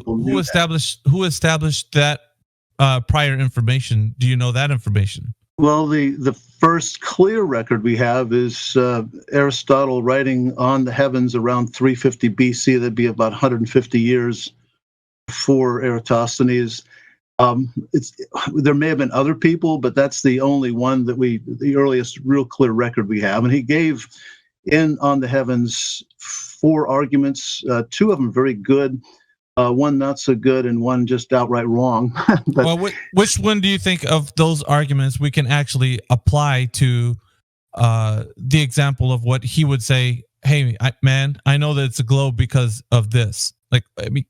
people knew who established that prior information? Do you know that information? Well, the first clear record we have is Aristotle writing on the heavens around 350 BC. That'd be about 150 years before Eratosthenes. There may have been other people, but that's the only one the earliest real clear record we have. And he gave in On the Heavens 4 arguments, 2 of them very good, one not so good, and one just outright wrong. But, well, which one do you think of those arguments we can actually apply to the example of what he would say? Hey, I know that it's a globe because of this. Like, I mean,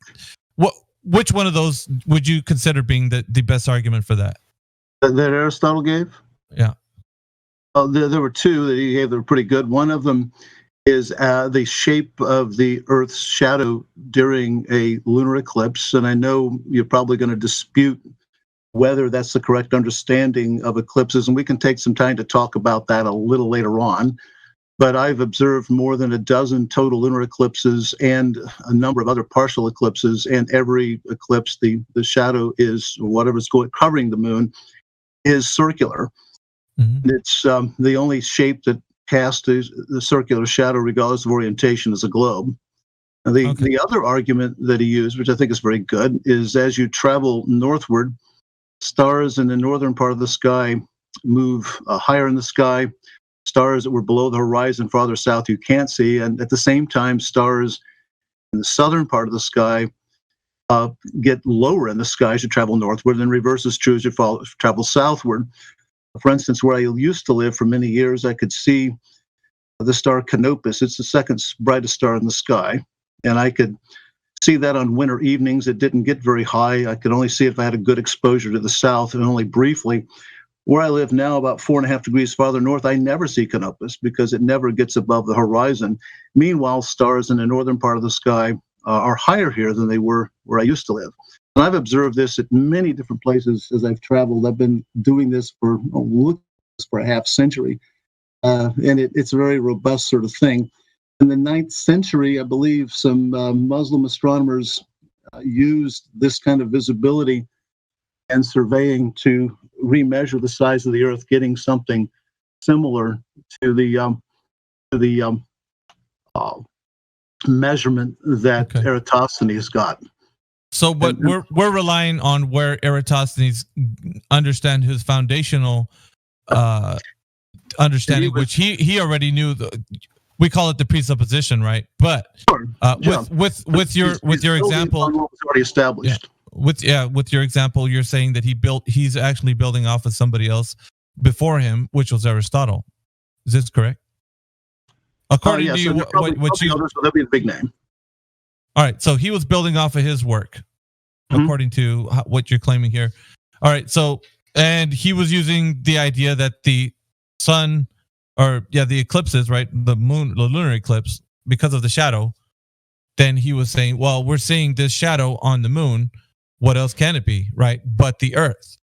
which one of those would you consider being the best argument for that? That Aristotle gave? Yeah. There were 2 that he gave that were pretty good. One of them is the shape of the Earth's shadow during a lunar eclipse. And I know you're probably going to dispute whether that's the correct understanding of eclipses, and we can take some time to talk about that a little later on. But I've observed more than a dozen total lunar eclipses and a number of other partial eclipses, and every eclipse, the shadow is, whatever's covering the moon, is circular. Mm-hmm. It's the only shape that casts the circular shadow, regardless of orientation, is a globe. The other argument that he used, which I think is very good, is as you travel northward, stars in the northern part of the sky move higher in the sky. Stars that were below the horizon farther south you can't see, and at the same time, stars in the southern part of the sky get lower in the sky as you travel northward, and reverse is true as you travel southward. For instance, where I used to live for many years, I could see the star Canopus. It's the second brightest star in the sky, and I could see that on winter evenings. It didn't get very high. I could only see it if I had a good exposure to the south, and only briefly. Where I live now, about 4.5 degrees farther north, I never see Canopus because it never gets above the horizon. Meanwhile, stars in the northern part of the sky are higher here than they were where I used to live. And I've observed this at many different places as I've traveled. I've been doing this for a half century, and it's a very robust sort of thing. In the 9th century, I believe some Muslim astronomers used this kind of visibility and surveying to remeasure the size of the Earth, getting something similar to the measurement that Eratosthenes got. So, but we're relying on where Eratosthenes understand his foundational understanding, which he already knew. We call it the presupposition, right? But with your example, what was already established. Yeah. With your example, you're saying that he's actually building off of somebody else before him, which was Aristotle. Is this correct? According to you, that'd be a big name. All right, so he was building off of his work, according to what you're claiming here. All right, so and he was using the idea that the sun, the eclipses, right, the moon, the lunar eclipse, because of the shadow. Then he was saying, well, we're seeing this shadow on the moon. What else can it be, right? But the Earth.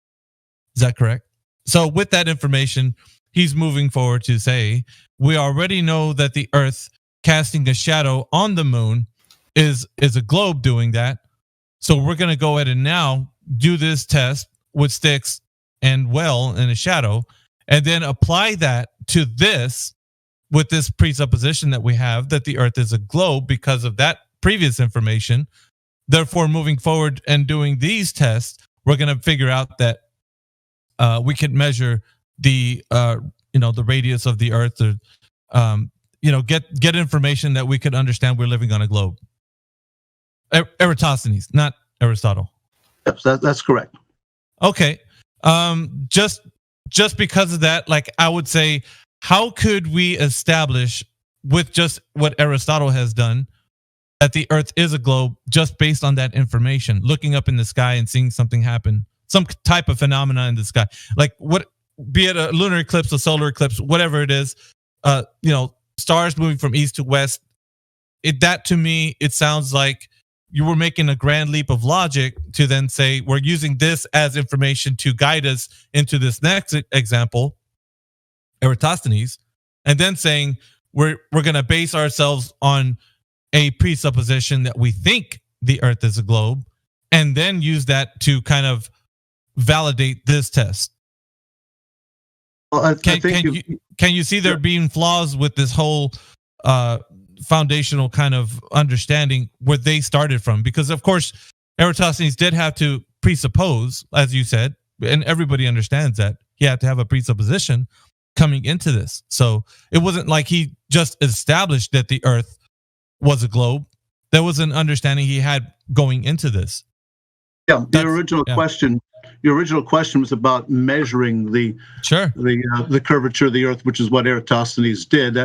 Is that correct? So with that information, he's moving forward to say, we already know that the Earth casting a shadow on the moon is a globe doing that. So we're going to go ahead and now do this test with sticks and well in a shadow, and then apply that to this with this presupposition that we have that the Earth is a globe because of that previous information. Therefore, moving forward and doing these tests, we're going to figure out that we can measure the the radius of the Earth, or get information that we could understand we're living on a globe. Eratosthenes, not Aristotle. Yes, that's correct. Okay, just because of that, like I would say, how could we establish with just what Aristotle has done that the Earth is a globe just based on that information, looking up in the sky and seeing something happen, some type of phenomena in the sky, like what, be it a lunar eclipse, a solar eclipse, whatever it is, stars moving from east to west. That to me, it sounds like you were making a grand leap of logic to then say we're using this as information to guide us into this next example, Eratosthenes, and then saying we're going to base ourselves on a presupposition that we think the Earth is a globe, and then use that to kind of validate this test. Well, I think can you see there being flaws with this whole foundational kind of understanding where they started from? Because of course, Eratosthenes did have to presuppose, as you said, and everybody understands that he had to have a presupposition coming into this. So it wasn't like he just established that the Earth was a globe. There was an understanding he had going into this. Yeah, the original question was about measuring the curvature of the Earth, which is what Eratosthenes did.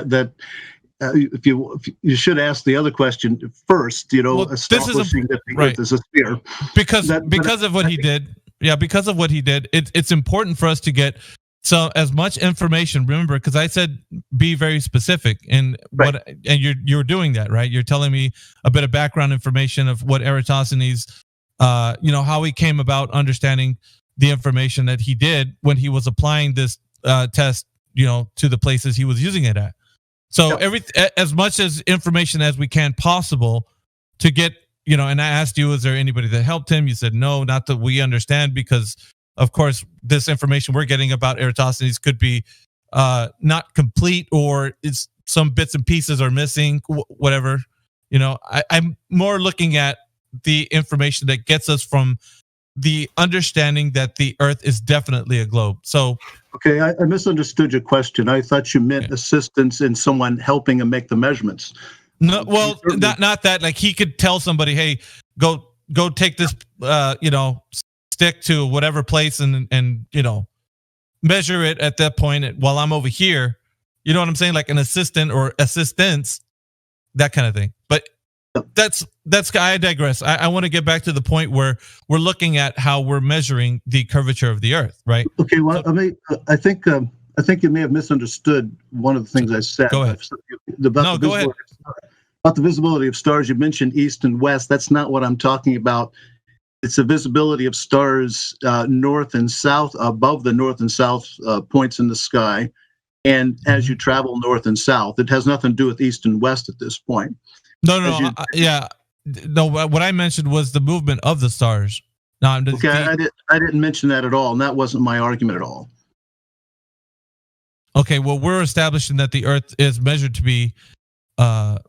If you should ask the other question first, establishing that the Earth is a sphere, because of what he did. Yeah, because of what he did, it's important for us to get as much information. Remember, because I said be very specific, and you're doing that, right? You're telling me a bit of background information of what Eratosthenes, how he came about understanding the information that he did when he was applying this test, to the places he was using it at. So as much as information as we can possible to get, and I asked you, is there anybody that helped him? You said no, not that we understand, because of course this information we're getting about Eratosthenes could be not complete, or it's some bits and pieces are missing, whatever. I'm more looking at the information that gets us from the understanding that the Earth is definitely a globe. So, okay, I misunderstood your question. I thought you meant assistance in someone helping him make the measurements. No, well, not that. Like he could tell somebody, "Hey, go take this, stick to whatever place and measure it at that point while I'm over here." You know what I'm saying? Like an assistant or assistants, that kind of thing. But that's I digress. I want to get back to the point where we're looking at how we're measuring the curvature of the Earth, right? Okay, well, I think you may have misunderstood one of the things I said. Go ahead. Go ahead. About the visibility of stars, you mentioned east and west. That's not what I'm talking about. It's the visibility of stars north and south, above the north and south points in the sky, and as you travel north and south. It has nothing to do with east and west at this point. No. What I mentioned was the movement of the stars. No, I didn't mention that at all, and that wasn't my argument at all. Okay, well, we're establishing that the Earth is measured to be, a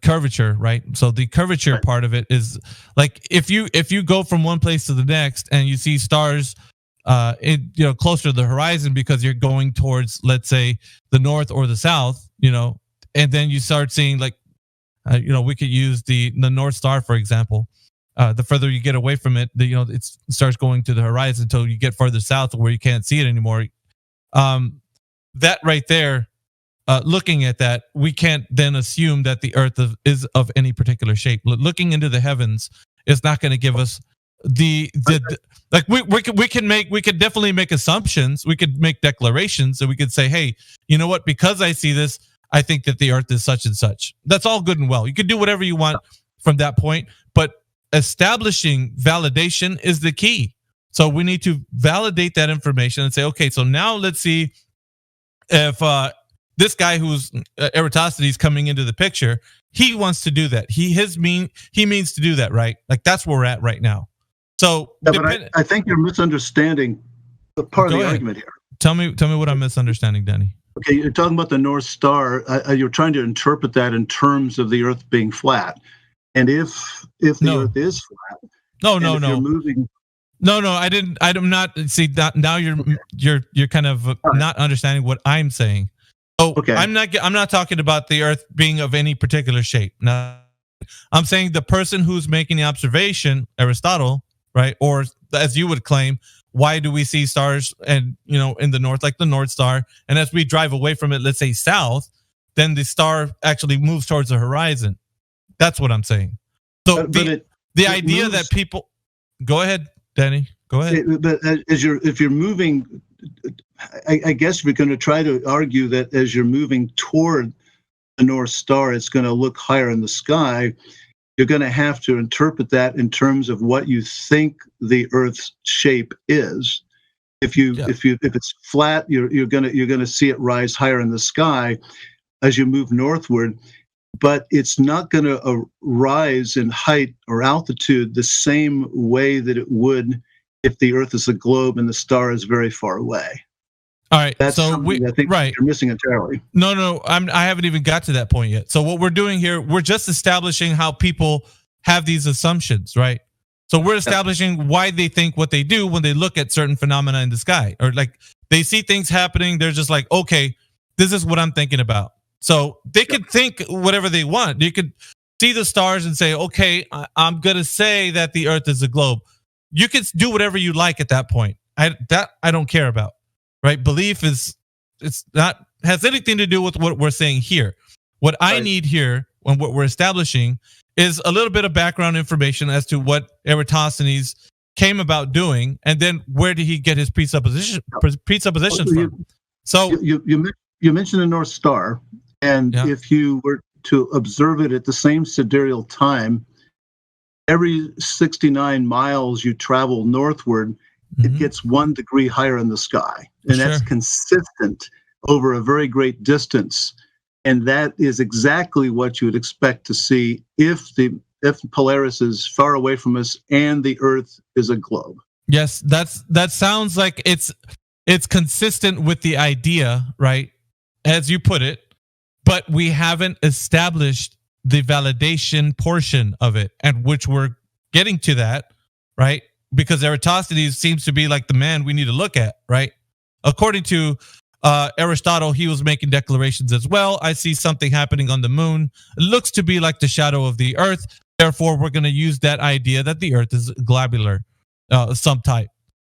curvature, right? So the curvature part of it is like if you go from one place to the next and you see stars, closer to the horizon because you're going towards, let's say, the north or the south, and then you start seeing like, we could use the North Star, for example. The further you get away from it, it starts going to the horizon until you get further south where you can't see it anymore. That right there, looking at that, we can't then assume that the Earth is of any particular shape. Looking into the heavens is not going to give us we could definitely make assumptions. We could make declarations, and we could say, hey, you know what? Because I see this, I think that the Earth is such and such. That's all good and well. You can do whatever you want from that point, but establishing validation is the key. So we need to validate that information and say, okay, so now let's see if this guy who's Eratosthenes coming into the picture, he wants to do that. He means to do that, right? Like that's where we're at right now. So I think you're misunderstanding part of the argument here. Tell me what I'm misunderstanding, Danny. Okay, you're talking about the North Star. You're trying to interpret that in terms of the Earth being flat, and if the Earth is flat, no, you're moving. No, I didn't. I'm not. See that now. You're kind of not understanding what I'm saying. Oh, okay. I'm not talking about the Earth being of any particular shape. Now, I'm saying the person who's making the observation, Aristotle, right? Or as you would claim, why do we see stars and in the north, like the North Star, and as we drive away from it, let's say south, then the star actually moves towards the horizon. That's what I'm saying. So the idea moves, that people, go ahead, Danny, go ahead. But if you're moving, I guess we're going to try to argue that as you're moving toward the North Star, it's going to look higher in the sky. You're going to have to interpret that in terms of what you think the Earth's shape is. If it's flat, you're going to see it rise higher in the sky. As you move northward, but it's not going to rise in height or altitude the same way that it would if the Earth is a globe and the star is very far away. All right. That's So something I think right. you're missing entirely. No. I haven't even got to that point yet. So what we're doing here, we're just establishing how people have these assumptions, right? So we're establishing why they think what they do when they look at certain phenomena in the sky, or like they see things happening. They're just like, okay, this is what I'm thinking about. So they could think whatever they want. You could see the stars and say, okay, I'm going to say that the Earth is a globe. You can do whatever you like at that point. I don't care about. Right? Belief it's not has anything to do with what we're saying here. What I need here and what we're establishing is a little bit of background information as to what Eratosthenes came about doing, and then where did he get his presuppositions from? So you mentioned the North Star, and if you were to observe it at the same sidereal time, every 69 miles you travel northward, it gets 1 degree higher in the sky. And that's consistent over a very great distance. And that is exactly what you would expect to see if Polaris is far away from us and the Earth is a globe. Yes, that sounds like it's consistent with the idea, right? As you put it, but we haven't established the validation portion of it, and which we're getting to that, right? Because Eratosthenes seems to be like the man we need to look at, right? According to Aristotle, he was making declarations as well. I see something happening on the moon. It looks to be like the shadow of the Earth. Therefore, we're going to use that idea that the Earth is globular, some type.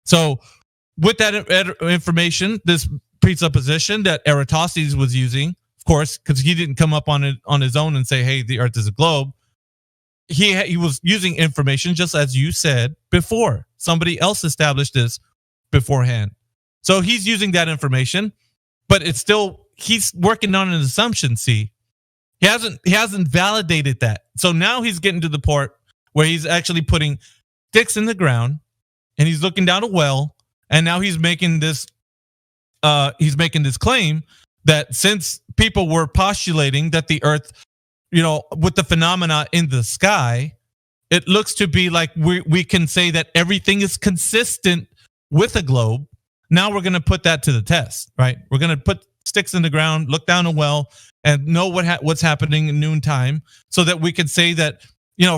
So with that information, this presupposition that Eratosthenes was using, of course, because he didn't come up on it on his own and say, hey, the Earth is a globe. He was using information just as you said before. Somebody else established this beforehand. So he's using that information, but it's still, he's working on an assumption, see. He hasn't validated that. So now he's getting to the part where he's actually putting sticks in the ground and he's looking down a well, and now he's making this claim that since people were postulating that the Earth, with the phenomena in the sky, it looks to be like we can say that everything is consistent with a globe. Now we're going to put that to the test, right? We're going to put sticks in the ground, look down a well, and know what's happening in noontime, so that we can say that,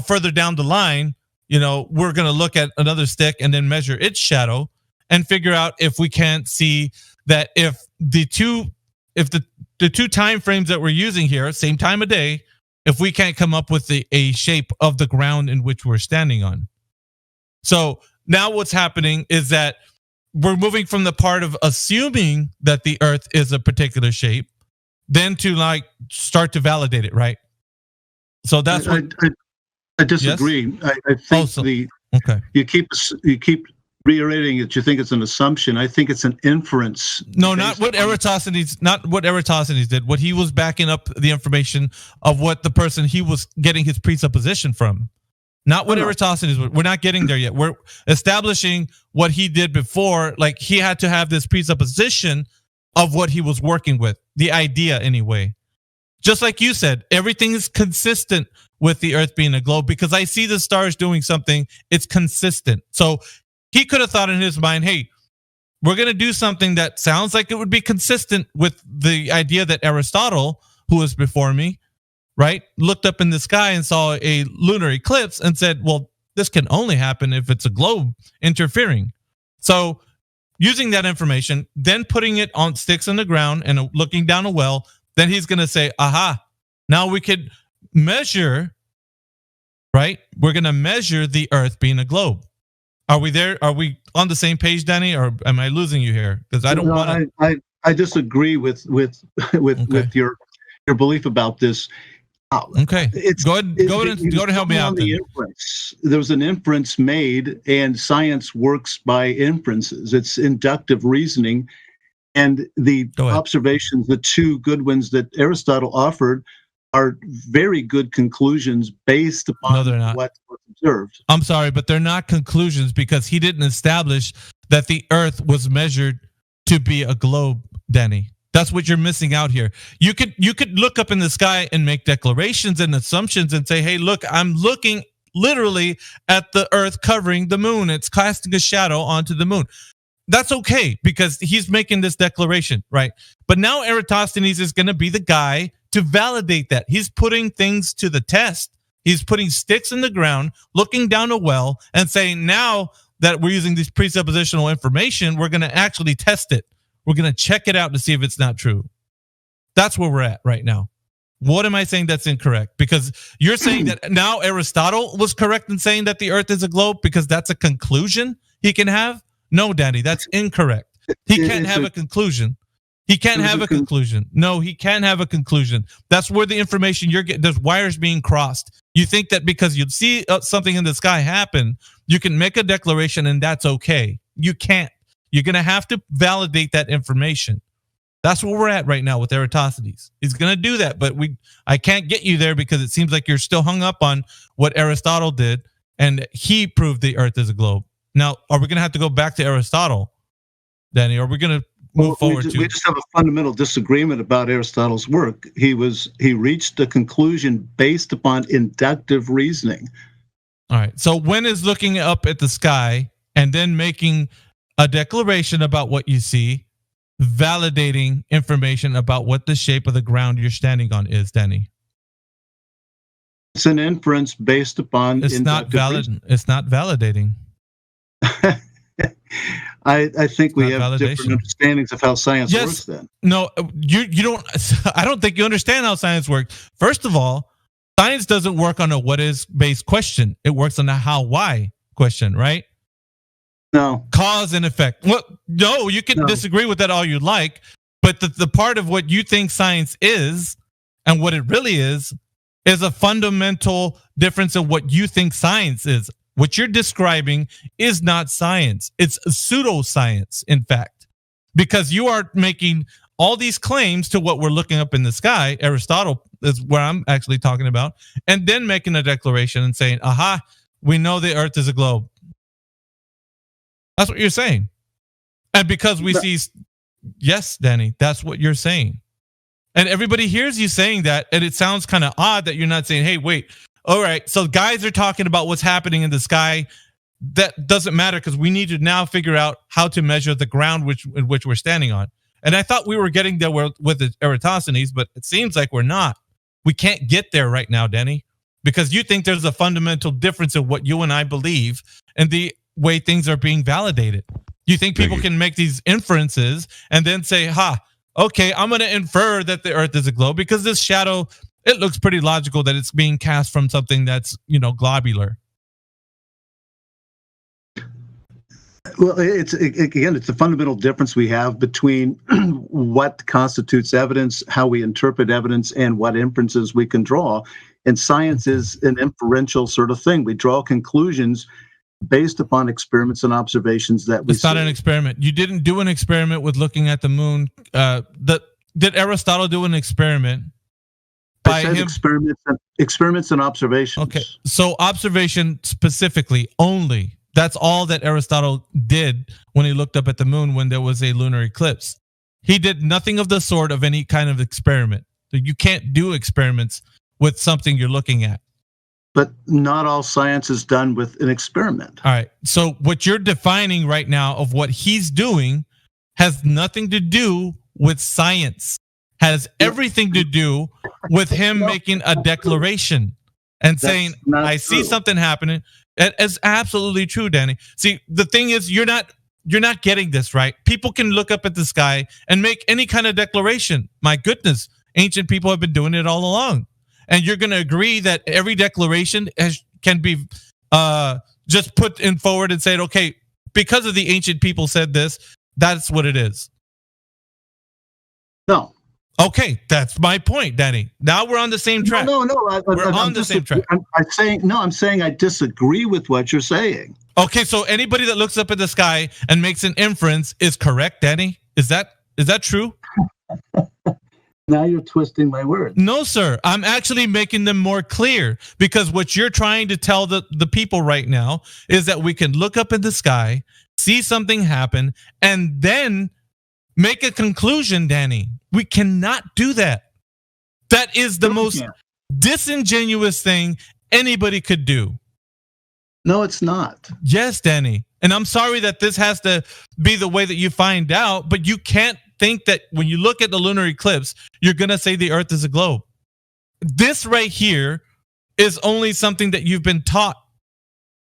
further down the line, we're going to look at another stick and then measure its shadow and figure out if we can't see that if the two time frames that we're using here, same time of day, if we can't come up with a shape of the ground in which we're standing on. So now what's happening is that we're moving from the part of assuming that the Earth is a particular shape, then to start to validate it, right? So that's what I disagree. Yes? I think okay. You keep reiterating that you think it's an assumption. I think it's an inference. No, not what Eratosthenes did. What he was backing up the information of what the person he was getting his presupposition from. Not what Eratosthenes. We're not getting there yet. We're establishing what he did before. Like, he had to have this presupposition of what he was working with, the idea anyway. Just like you said, everything is consistent with the Earth being a globe because I see the stars doing something. It's consistent. So he could have thought in his mind, hey, we're going to do something that sounds like it would be consistent with the idea that Aristotle, who was before me, right, looked up in the sky and saw a lunar eclipse and said, well, this can only happen if it's a globe interfering. So using that information, then putting it on sticks in the ground and looking down a well, then he's going to say, aha, now we could measure, right? We're going to measure the Earth being a globe. Are we there? Are we on the same page, Danny, or am I losing you here? Because I don't want to. I disagree with your belief about this. Okay, go ahead and help me out. There was an inference made, and science works by inferences. It's inductive reasoning, and the observations, the two good ones that Aristotle offered, are very good conclusions based upon what was observed. I'm sorry, but they're not conclusions because he didn't establish that the Earth was measured to be a globe, Danny. That's what you're missing out here. You could look up in the sky and make declarations and assumptions and say, hey, look, I'm looking literally at the Earth covering the moon. It's casting a shadow onto the moon. That's okay because he's making this declaration, right? But now Eratosthenes is going to be the guy to validate that. He's putting things to the test. He's putting sticks in the ground, looking down a well and saying, now that we're using this presuppositional information, we're going to actually test it. We're going to check it out to see if it's not true. That's where we're at right now. What am I saying that's incorrect? Because you're saying that now Aristotle was correct in saying that the Earth is a globe because that's a conclusion he can have? No, Danny, that's incorrect. He can't have a conclusion. He can't have a conclusion. No, he can't have a conclusion. That's where the information you're getting, there's wires being crossed. You think that because you see something in the sky happen, you can make a declaration and that's okay. You can't. You're going to have to validate that information. That's where we're at right now with Eratosthenes. He's going to do that, but I can't get you there because it seems like you're still hung up on what Aristotle did, and he proved the Earth is a globe. Now, are we going to have to go back to Aristotle, Danny? Or are we going to move forward we just have a fundamental disagreement about Aristotle's work. He reached a conclusion based upon inductive reasoning. All right. So when is looking up at the sky and then making a declaration about what you see, validating information about what the shape of the ground you're standing on is, Danny? It's an inference based upon it's not valid. Reasoning. It's not validating. I think we have different understandings of how science works then. No, you don't. I don't think you understand how science works. First of all, science doesn't work on a what is based question. It works on a how why question, right? No. Cause and effect. Well, no, you can disagree with that all you like, but the part of what you think science is and what it really is a fundamental difference of what you think science is. What you're describing is not science. It's pseudoscience, in fact, because you are making all these claims to what we're looking up in the sky. Aristotle is where I'm actually talking about, and then making a declaration and saying, aha, we know the Earth is a globe. That's what you're saying. And because we see, yes, Danny, that's what you're saying. And everybody hears you saying that, and it sounds kind of odd that you're not saying, hey, wait, all right, so guys are talking about what's happening in the sky. That doesn't matter because we need to now figure out how to measure the ground in which we're standing on. And I thought we were getting there with the Eratosthenes, but it seems like we're not. We can't get there right now, Denny, because you think there's a fundamental difference in what you and I believe and the way things are being validated. You think people can make these inferences and then say, okay, I'm going to infer that the Earth is a globe because this shadow, it looks pretty logical that it's being cast from something that's, globular. Well, it's a fundamental difference we have between what constitutes evidence, how we interpret evidence, and what inferences we can draw. And science is an inferential sort of thing. We draw conclusions based upon experiments and observations that we see. It's not an experiment. You didn't do an experiment with looking at the moon. Did Aristotle do an experiment? I said experiments and observations. Okay, so observation specifically only. That's all that Aristotle did when he looked up at the moon when there was a lunar eclipse. He did nothing of the sort of any kind of experiment. So you can't do experiments with something you're looking at. But not all science is done with an experiment. All right. So what you're defining right now of what he's doing has nothing to do with science. Has everything to do with him making a declaration and saying, I see something happening. That is absolutely true, Danny. See, the thing is, you're not getting this right. People can look up at the sky and make any kind of declaration. My goodness, ancient people have been doing it all along. And you're going to agree that every declaration can be just put in forward and said, okay, because of the ancient people said this, that's what it is. No. Okay, that's my point, Danny. Now we're on the same track. No. We're on the same track. I'm saying I disagree with what you're saying. Okay, so anybody that looks up at the sky and makes an inference is correct, Danny? Is that true? Now you're twisting my words. No, sir. I'm actually making them more clear because what you're trying to tell the people right now is that we can look up in the sky, see something happen, and then make a conclusion, Danny. We cannot do that. That is the most disingenuous thing anybody could do. No, it's not. Yes, Danny. And I'm sorry that this has to be the way that you find out, but you can't think that when you look at the lunar eclipse, you're going to say the Earth is a globe. This right here is only something that you've been taught.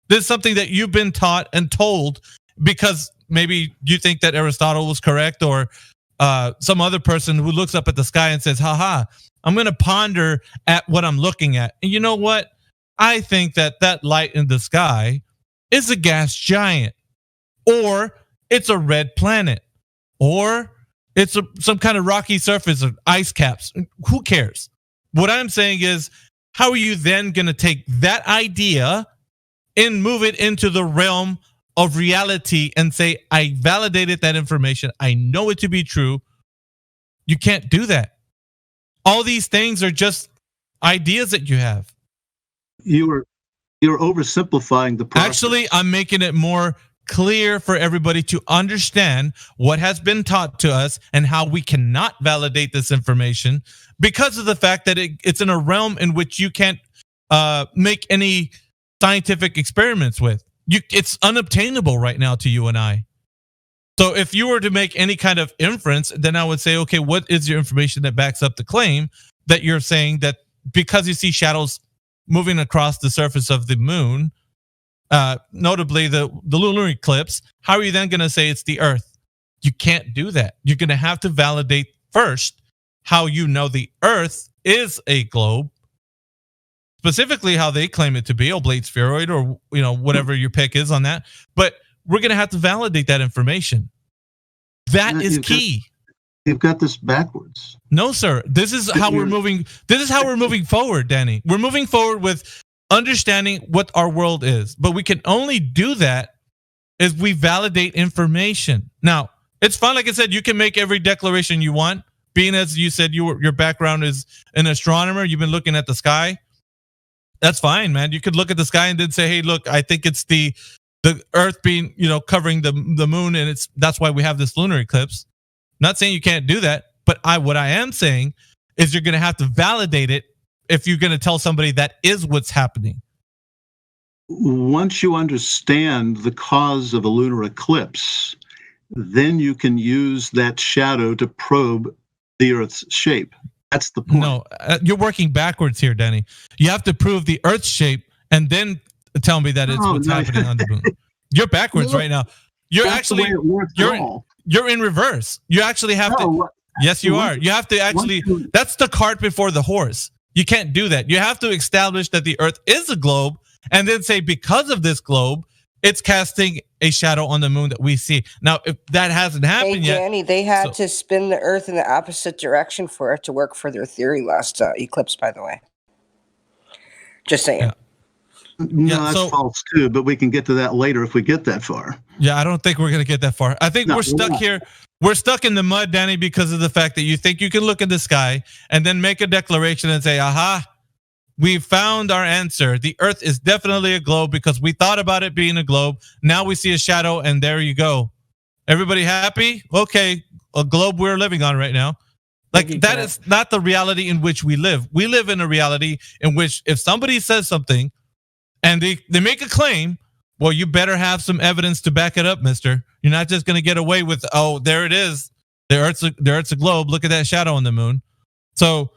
This is something that you've been taught and told because maybe you think that Aristotle was correct, or some other person who looks up at the sky and says, haha, I'm going to ponder at what I'm looking at. And you know what? I think that light in the sky is a gas giant, or it's a red planet, or it's some kind of rocky surface of ice caps. Who cares? What I'm saying is, how are you then going to take that idea and move it into the realm of reality and say, I validated that information, I know it to be true? You can't do that. All these things are just ideas that you have. You're oversimplifying the process. Actually, I'm making it more clear for everybody to understand what has been taught to us and how we cannot validate this information because of the fact that it's in a realm in which you can't make any scientific experiments with. It's unobtainable right now to you and I. So if you were to make any kind of inference, then I would say, okay, what is your information that backs up the claim that you're saying that because you see shadows moving across the surface of the moon, notably the lunar eclipse, how are you then going to say it's the Earth? You can't do that. You're going to have to validate first how you know the Earth is a globe, specifically how they claim it to be, oblate spheroid, or whatever your pick is on that. But we're going to have to validate that information. That is key. You've got this backwards. No, sir. This is how we're moving. This is how we're moving forward, Danny. We're moving forward with understanding what our world is. But we can only do that if we validate information. Now, it's fine. Like I said, you can make every declaration you want. Being as you said, your background is an astronomer. You've been looking at the sky. That's fine, man. You could look at the sky and then say, hey, look, I think it's the Earth being, covering the moon, and that's why we have this lunar eclipse. Not saying you can't do that, but what I am saying is you're going to have to validate it if you're going to tell somebody that is what's happening. Once you understand the cause of a lunar eclipse, then you can use that shadow to probe the Earth's shape. That's the point. No, you're working backwards here, Danny. You have to prove the Earth's shape and then tell me that it's what's happening on the moon. You're backwards right now. You're actually you're in reverse. You actually have to. Yes, you are. You have to actually. That's the cart before the horse. You can't do that. You have to establish that the Earth is a globe, and then say because of this globe, it's casting a shadow on the moon that we see. Now, if that hasn't happened yet, Danny, they had to spin the Earth in the opposite direction for it to work for their theory last eclipse. By the way, just saying. Yeah. No, that's false too, but we can get to that later if we get that far. Yeah, I don't think we're going to get that far. I think we're stuck here. We're stuck in the mud, Danny, because of the fact that you think you can look at the sky and then make a declaration and say, aha, we found our answer. The Earth is definitely a globe because we thought about it being a globe. Now we see a shadow and there you go. Everybody happy? Okay, a globe we're living on right now. Like that is not the reality in which we live. We live in a reality in which if somebody says something, and they make a claim, well, you better have some evidence to back it up, mister. You're not just going to get away with, oh, there it is. The Earth's a globe. Look at that shadow on the moon. So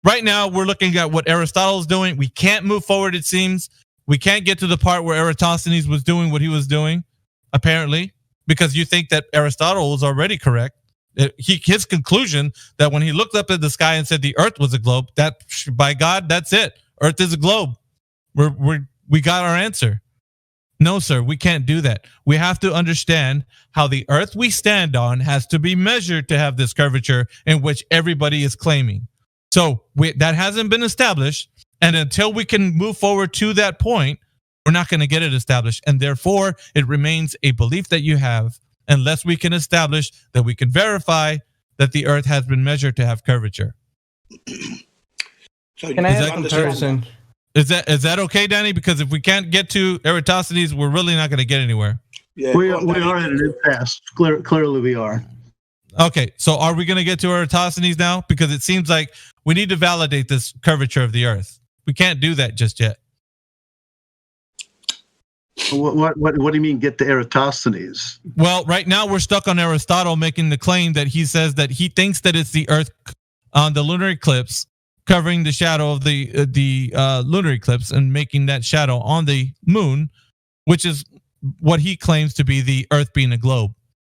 right now, we're looking at what Aristotle's doing. We can't move forward, it seems. We can't get to the part where Eratosthenes was doing what he was doing, apparently, because you think that Aristotle was already correct. His conclusion that when he looked up at the sky and said the Earth was a globe, that by God, that's it. Earth is a globe. We got our answer. No, sir, we can't do that. We have to understand how the Earth we stand on has to be measured to have this curvature in which everybody is claiming. So that hasn't been established. And until we can move forward to that point, we're not going to get it established. And therefore, it remains a belief that you have unless we can establish that we can verify that the Earth has been measured to have curvature. So can I have a comparison? Is that okay, Danny? Because if we can't get to Eratosthenes, we're really not going to get anywhere. Yeah, we are in an impasse. Clearly, we are. Okay, so are we going to get to Eratosthenes now? Because it seems like we need to validate this curvature of the Earth. We can't do that just yet. What do you mean get to Eratosthenes? Well, right now we're stuck on Aristotle making the claim that he says that he thinks that it's the Earth on the lunar eclipse covering the shadow of the lunar eclipse and making that shadow on the moon, which is what he claims to be the Earth being a globe.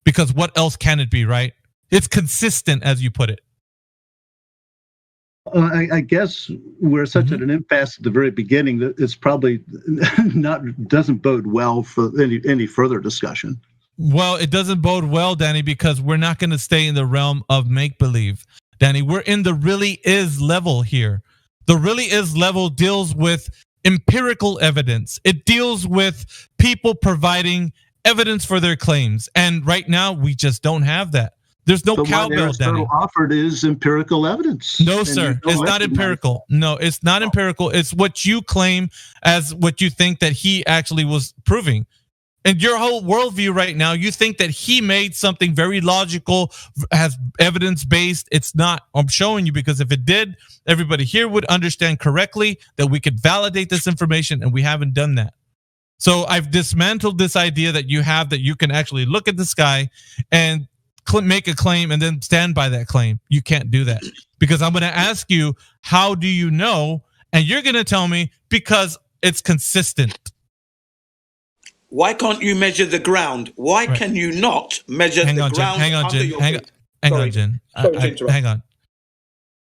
Because what else can it be, right? It's consistent, as you put it. I guess we're such at an impasse at the very beginning that it's probably doesn't bode well for any further discussion. Well, it doesn't bode well, Danny, because we're not going to stay in the realm of make-believe. Danny, we're in the really is level here. The really is level deals with empirical evidence. It deals with people providing evidence for their claims. And right now, we just don't have that. There's no cowbell, Danny. Offered is empirical evidence. No, sir. It's not empirical. No, it's not empirical. It's what you claim as what you think that he actually was proving. And your whole worldview right now, you think that he made something very logical, has evidence-based. It's not. I'm showing you because if it did, everybody here would understand correctly that we could validate this information, and we haven't done that. So I've dismantled this idea that you have that you can actually look at the sky and make a claim and then stand by that claim. You can't do that because I'm going to ask you, how do you know? And you're going to tell me because it's consistent. Why can't you measure the ground? Why can you not measure the ground? Hang on, Jen. Hang on.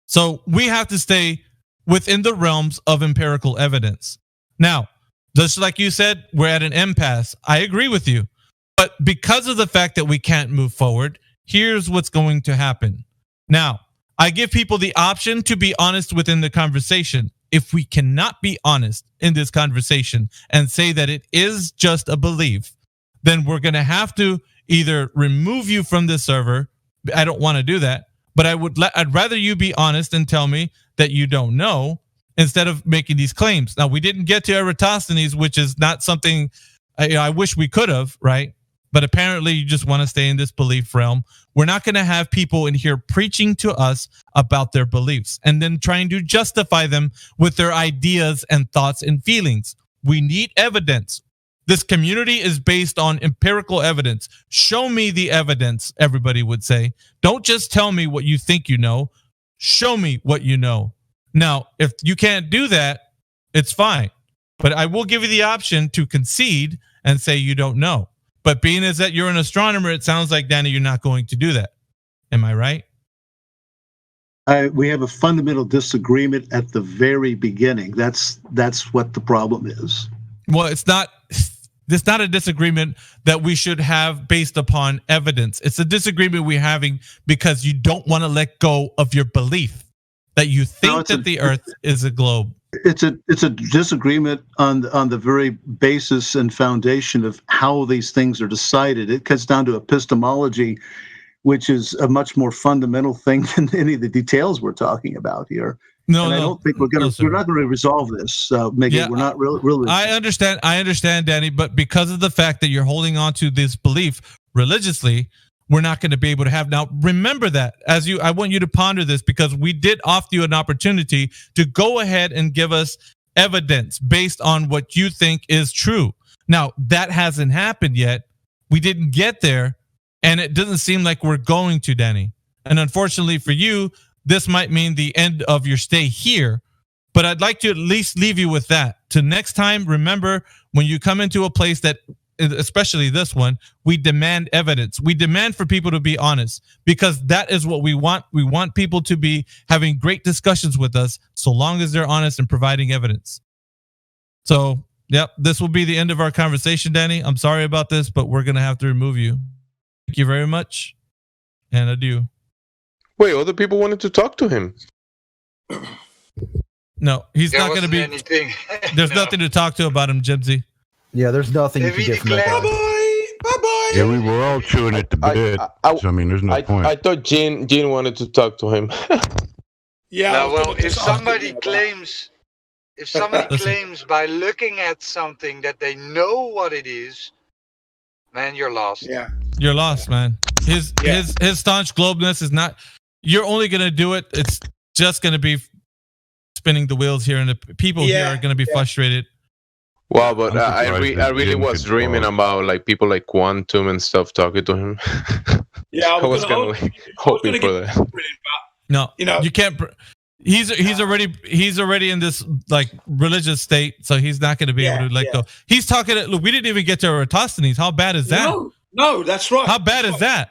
So we have to stay within the realms of empirical evidence. Now, just like you said, we're at an impasse. I agree with you. But because of the fact that we can't move forward, here's what's going to happen. Now, I give people the option to be honest within the conversation. If we cannot be honest in this conversation and say that it is just a belief, then we're going to have to either remove you from the server. I don't want to do that, but I'd rather you be honest and tell me that you don't know instead of making these claims. Now, we didn't get to Eratosthenes, which is not something I wish we could have, right? But apparently you just want to stay in this belief realm. We're not going to have people in here preaching to us about their beliefs and then trying to justify them with their ideas and thoughts and feelings. We need evidence. This community is based on empirical evidence. Show me the evidence, everybody would say. Don't just tell me what you think you know. Show me what you know. Now, if you can't do that, it's fine. But I will give you the option to concede and say you don't know. But being as that you're an astronomer, it sounds like, Danny, you're not going to do that. Am I right? We have a fundamental disagreement at the very beginning. That's what the problem is. Well, it's not a disagreement that we should have based upon evidence. It's a disagreement we're having because you don't want to let go of your belief that you think that the Earth is a globe. It's a disagreement on the very basis and foundation of how these things are decided. It cuts down to epistemology, which is a much more fundamental thing than any of the details we're talking about here. I don't think we're not going to resolve this, Miggy. Yeah, we're not really. I understand, Danny, but because of the fact that you're holding on to this belief religiously, we're not going to be able to have. Now, remember that I want you to ponder this because we did offer you an opportunity to go ahead and give us evidence based on what you think is true. Now, that hasn't happened yet. We didn't get there, and it doesn't seem like we're going to, Danny. And unfortunately for you, this might mean the end of your stay here. But I'd like to at least leave you with that. To next time, remember, when you come into a place that, especially this one, we demand evidence. We demand for people to be honest because that is what we want. We want people to be having great discussions with us so long as they're honest and providing evidence. So, yep, this will be the end of our conversation, Danny. I'm sorry about this, but we're going to have to remove you. Thank you very much. And adieu. Wait, other people wanted to talk to him. No, he's not going to be. Anything. There's nothing to talk to about him, Jibsy. Yeah, there's nothing you can get from that guy. Bye-bye. Yeah, we were all chewing at the bit. So, I mean, there's no point. I thought Gene wanted to talk to him. Yeah. No, well, if somebody claims by looking at something that they know what it is, man, you're lost. Yeah. You're lost, man. his staunch globeness is not. You're only gonna do it. It's just gonna be spinning the wheels here, and the people here are gonna be frustrated. Wow, but I really was dreaming about like people like Quantum and stuff talking to him. I was kind of like hoping for that. No, you can't. He's already in this like religious state, so he's not going to be able to let go. He's talking. Look, we didn't even get to Eratosthenes. How bad is that? No, that's right. How bad is that?